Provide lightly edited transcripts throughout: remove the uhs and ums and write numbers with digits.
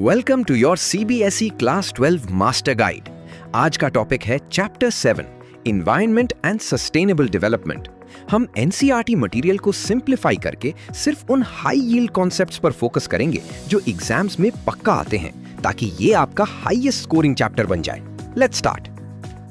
Welcome to your CBSE class 12 master guide. आज का topic है chapter 7 environment and sustainable development. हम NCERT material को सिंप्लीफाई करके सिर्फ उन हाई यील्ड कॉन्सेप्ट्स पर फोकस करेंगे जो एग्जाम्स में पक्का आते हैं, ताकि ये आपका हाईएस्ट स्कोरिंग चैप्टर बन जाए। Let's start.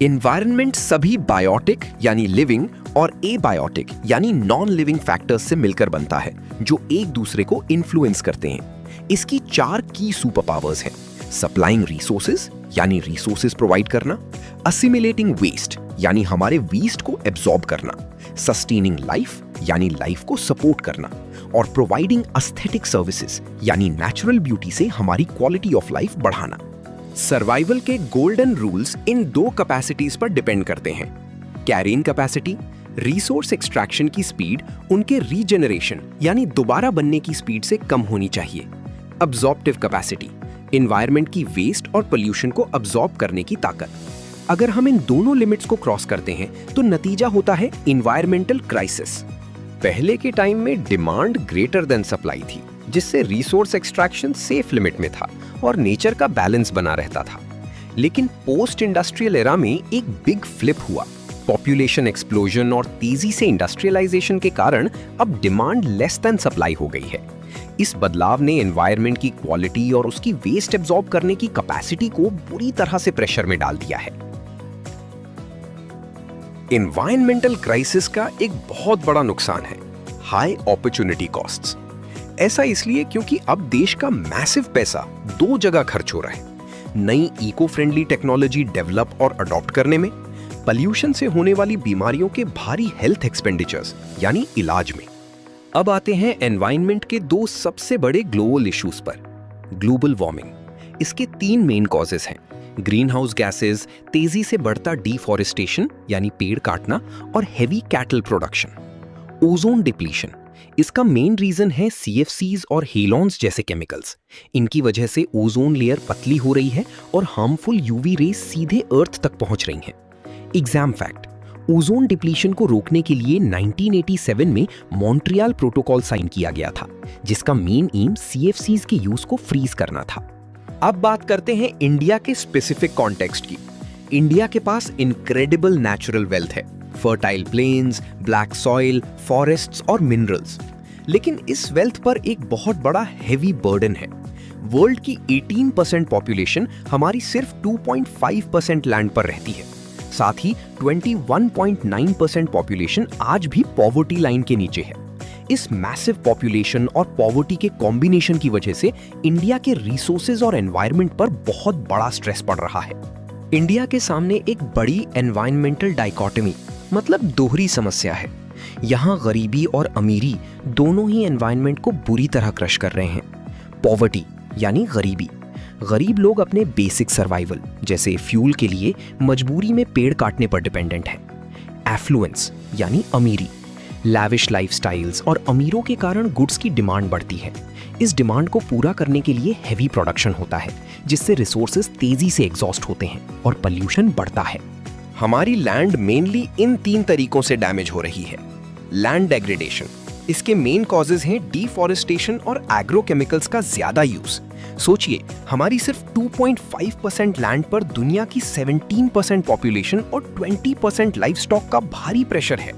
एनवायरनमेंट सभी बायोटिक यानी लिविंग और एबायोटिक यानी नॉन लिविंग फैक्टर्स से मिलकर बनता है, जो एक दूसरे को इन्फ्लुएंस करते हैं। इसकी 4 की सुपर पावर्स हैं: सप्लाइंग रिसोर्सेज यानी रिसोर्सेज प्रोवाइड करना, असिमिलेटिंग वेस्ट यानी हमारे वेस्ट को एब्जॉर्ब करना, सस्टेनिंग लाइफ यानी लाइफ को सपोर्ट करना, और प्रोवाइडिंग एस्थेटिक सर्विसेज यानी नेचुरल ब्यूटी से हमारी क्वालिटी ऑफ लाइफ बढ़ाना। सर्वाइवल के गोल्डन रूल्स इन 2 कैपेसिटीज पर डिपेंड करते हैं: कैरिंग कैपेसिटी, रिसोर्स एक्सट्रैक्शन की स्पीड उनके रीजनरेशन यानी दोबारा बनने की स्पीड से कम होनी चाहिए, अब्जॉर्प्टिव कैपेसिटी, एनवायरनमेंट की वेस्ट और पोल्यूशन को अब्जॉर्ब करने की ताकत। अगर हम इन दोनों लिमिट्स को क्रॉस करते हैं तो नतीजा होता है एनवायरमेंटल क्राइसिस। पहले के टाइम में डिमांड ग्रेटर देन सप्लाई थी, जिससे रिसोर्स एक्सट्रैक्शन सेफ लिमिट में था और नेचर का बैलेंस बना रहता था। लेकिन पोस्ट इंडस्ट्रियल एरा में एक बिग फ्लिप हुआ। पॉपुलेशन एक्सप्लोजन और तेजी से इंडस्ट्रियलाइजेशन के कारण अब डिमांड लेस देन सप्लाई हो गई है। इस बदलाव ने एनवायरनमेंट की क्वालिटी और उसकी वेस्ट एब्जॉर्ब करने की कैपेसिटी को बुरी तरह से प्रेशर में डाल दिया है। एनवायरनमेंटल क्राइसिस का एक बहुत बड़ा नुकसान है हाई अपॉर्चुनिटी कॉस्ट्स। ऐसा इसलिए क्योंकि अब देश का मैसिव पैसा 2 जगह खर्च हो रहा है: नई इको फ्रेंडली टेक्नोलॉजी डेवलप और अडॉप्ट करने में, पॉल्यूशन से होने वाली बीमारियों के भारी हेल्थ एक्सपेंडिचर्स यानी इलाज में। अब आते हैं एनवायरनमेंट के 2 सबसे बड़े ग्लोबल इश्यूज पर। ग्लोबल वार्मिंग, इसके 3 मेन कॉजेस हैं: ग्रीन हाउस गैसेज, तेजी से बढ़ता डिफॉरेस्टेशन यानी पेड़ काटना, और heavy cattle production. Ozone depletion, इसका मेन रीजन है सीएफसीज और हेलॉन्स जैसे केमिकल्स। इनकी वजह से ओजोन लेयर पतली हो रही है और हार्मफुल यूवी रेज सीधे अर्थ तक पहुंच रही हैं। एग्जाम फैक्ट: ओजोन डिप्लीशन को रोकने के लिए 1987 में मॉन्ट्रियल प्रोटोकॉल साइन किया गया था, जिसका मेन एम सीएफसीज के यूज को फ्रीज करना था। अब बात करते हैं इंडिया के स्पेसिफिक कॉन्टेक्स्ट की। इंडिया के पास इनक्रेडिबल नेचुरल वेल्थ है: fertile planes, black soil, forests और मिनरल्स। लेकिन इस वेल्थ पर एक बहुत बड़ा हेवी बर्डन है। वर्ल्ड की 18% पॉपुलेशन हमारी सिर्फ 2.5% लैंड पर रहती है। साथ ही 21.9% पॉपुलेशन आज भी पॉवर्टी लाइन के नीचे है। इस मैसिव पॉपुलेशन और पॉवर्टी के कॉम्बिनेशन की वजह से इंडिया के रिसोर्सेज और एनवायरनमेंट पर बहुत बड़ा स्ट्रेस पड़ रहा है। इंडिया के सामने एक बड़ी एनवायरनमेंटल डाइकोटमी मतलब दोहरी समस्या है। यहाँ गरीबी और अमीरी दोनों ही एनवायरनमेंट को बुरी तरह क्रश कर रहे हैं। पॉवर्टी यानी गरीबी, गरीब लोग अपने बेसिक सर्वाइवल जैसे फ्यूल के लिए मजबूरी में पेड़ काटने पर डिपेंडेंट है। एफ्लुएंस यानी अमीरी, लैविश लाइफस्टाइल्स और अमीरों के कारण गुड्स की डिमांड बढ़ती है। इस डिमांड को पूरा करने के लिए हैवी प्रोडक्शन होता है, जिससे रिसोर्सेज तेजी से एग्जॉस्ट होते हैं और पोल्यूशन बढ़ता है। हमारी लैंड मेनली इन 3 तरीकों से डैमेज हो रही है। लैंड डेग्रेडेशन, इसके मेन कॉजेज हैं डिफॉरेस्टेशन और एग्रोकेमिकल्स का ज्यादा यूज। सोचिए, हमारी सिर्फ 2.5% लैंड पर दुनिया की 17% पॉपुलेशन और 20% लाइफ स्टॉक का भारी प्रेशर है।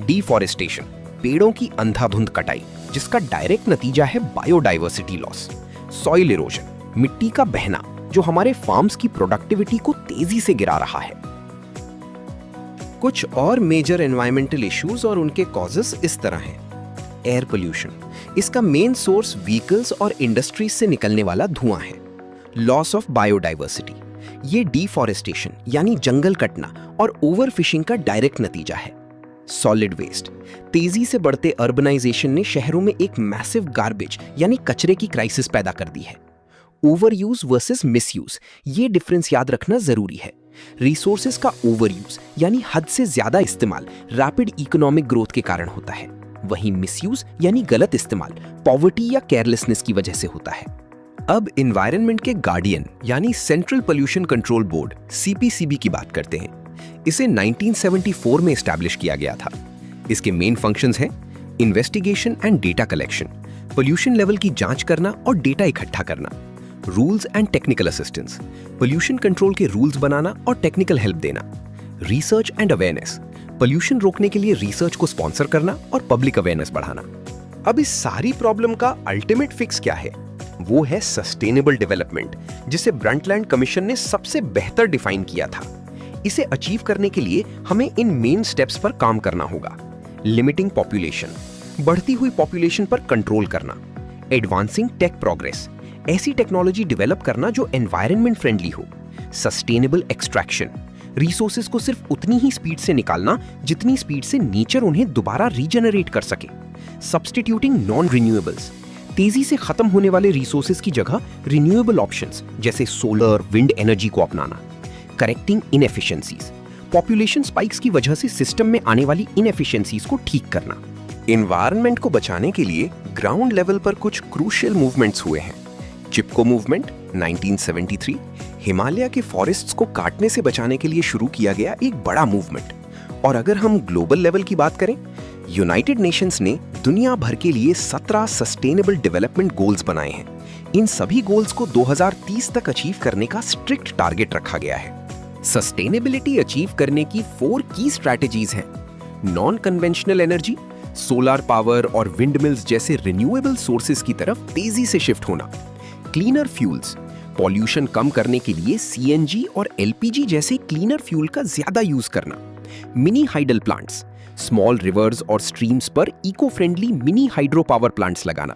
डिफॉरेस्टेशन, पेड़ों की अंधाधुंध कटाई, जिसका डायरेक्ट नतीजा है बायोडाइवर्सिटी लॉस। सॉइल इरोजन, मिट्टी का बहना, जो हमारे फार्म्स की प्रोडक्टिविटी को तेजी से गिरा रहा है। कुछ और मेजर एनवायरमेंटल इश्यूज और उनके कॉजेस इस तरह हैं। एयर पोल्यूशन, इसका मेन सोर्स व्हीकल्स और इंडस्ट्रीज से निकलने वाला धुआं है। लॉस ऑफ बायोडाइवर्सिटी, ये डिफॉरेस्टेशन यानी जंगल कटना और ओवरफिशिंग का डायरेक्ट नतीजा है। सॉलिड वेस्ट, तेजी से बढ़ते अर्बनाइजेशन ने शहरों में एक मैसिव गार्बेज यानी कचरे की क्राइसिस पैदा कर दी है। Over use versus miss use, ये डिफरेंस याद रखना जरूरी है। रिसोर्सेज का ओवर यूज यानी हद से ज्यादा इस्तेमाल रैपिड इकोनॉमिक ग्रोथ के कारण होता है, वहीं मिसयूज यानी गलत इस्तेमाल पॉवर्टी या केयरलेसनेस की वजह से होता है। अब एनवायरनमेंट के गार्डियन यानी central pollution control board CPCB की बात करते हैं। इसे 1974 में एस्टैब्लिश किया गया था। इसके मेन फंक्शंस हैं investigation and data collection, pollution level की जांच करना और डेटा इकट्ठा करना, rules and technical assistance, pollution control के रूल्स बनाना और टेक्निकल हेल्प देना। रिसर्च एंड अवेयरनेस, पोल्यूशन रोकने के लिए रिसर्च को स्पॉन्सर करना और पब्लिक अवेयरनेस बढ़ाना। अब इस सारी प्रॉब्लम का अल्टीमेट फिक्स क्या है? वो है सस्टेनेबल डेवलपमेंट, जिसे ब्रंटलैंड कमीशन ने सबसे बेहतर डिफाइन किया था। इसे अचीव करने के लिए हमें इन मेन स्टेप्स पर काम करना होगा। लिमिटिंग पॉपुलेशन, बढ़ती हुई पॉपुलेशन पर कंट्रोल करना। एडवांसिंग टेक प्रोग्रेस, ऐसी टेक्नोलॉजी डेवलप करना जो एनवायरनमेंट फ्रेंडली हो। सस्टेनेबल एक्सट्रैक्शन, रिसोर्सेज को सिर्फ उतनी ही स्पीड से निकालना जितनी स्पीड से नेचर उन्हें दोबारा रीजनरेट कर सके। सब्स्टिट्यूटिंग नॉन रिन्यूएबल्स, तेजी से खत्म होने वाले रिसोर्सेज की जगह रिन्यूएबल ऑप्शंस जैसे सोलर, विंड एनर्जी को अपनाना। करेक्टिंग इनएफिशिएंसीज, पॉपुलेशन स्पाइक्स की वजह से सिस्टम में आने वाली इनएफिशिएंसीज को ठीक करना। एनवायरनमेंट को बचाने के लिए ग्राउंड लेवल पर कुछ क्रूशियल मूवमेंट्स हुए हैं। चिपको मूवमेंट 1973, हिमालय के फॉरेस्ट्स को काटने से बचाने के लिए शुरू किया गया एक बड़ा मूवमेंट। और अगर हम ग्लोबल लेवल की बात करें, यूनाइटेड नेशंस ने दुनिया भर के लिए 17 सस्टेनेबल डेवलपमेंट गोल्स बनाए हैं। इन सभी गोल्स को 2030 तक अचीव करने का स्ट्रिक्ट टारगेट रखा गया है। सस्टेनेबिलिटी अचीव करने की 4 की स्ट्रैटेजीज हैं। Non conventional energy, solar power और विंड मिल्स जैसे रिन्यूएबल सोर्सेज की तरफ तेजी से शिफ्ट होना। क्लीनर फ्यूल्स, पॉल्यूशन कम करने के लिए सीएनजी और एलपीजी जैसे क्लीनर फ्यूल का ज्यादा यूज करना। Mini hydel plants, small rivers और स्ट्रीम्स पर eco friendly mini hydro power plants लगाना।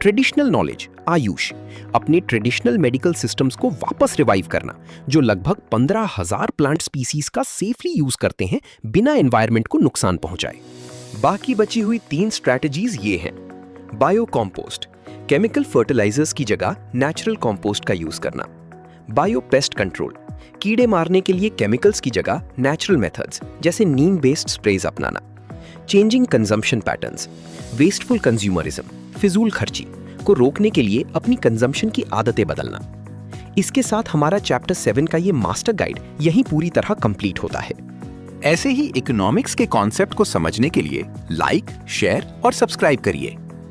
ट्रेडिशनल नॉलेज, आयुष, अपने ट्रेडिशनल मेडिकल सिस्टम्स को वापस रिवाइव करना जो लगभग 15,000 प्लांट स्पीसीज का सेफली यूज करते हैं बिना एनवायरनमेंट को नुकसान पहुंचाए। बाकी बची हुई 3 स्ट्रैटेजीज ये हैं। बायो कंपोस्ट, केमिकल फर्टिलाइजर्स की जगह नेचुरल कंपोस्ट का यूज करना। बायो पेस्ट कंट्रोल, कीड़े मारने के लिए केमिकल्स की जगह नेचुरल मेथड्स जैसे नीम बेस्ड स्प्रेज अपनाना। Changing consumption patterns, wasteful consumerism, फिजूल खर्ची को रोकने के लिए अपनी कंजम्पशन की आदतें बदलना। इसके साथ हमारा चैप्टर 7 का ये मास्टर गाइड यहीं पूरी तरह कंप्लीट होता है। ऐसे ही इकोनॉमिक्स के कॉन्सेप्ट को समझने के लिए लाइक, शेयर और सब्सक्राइब करिए।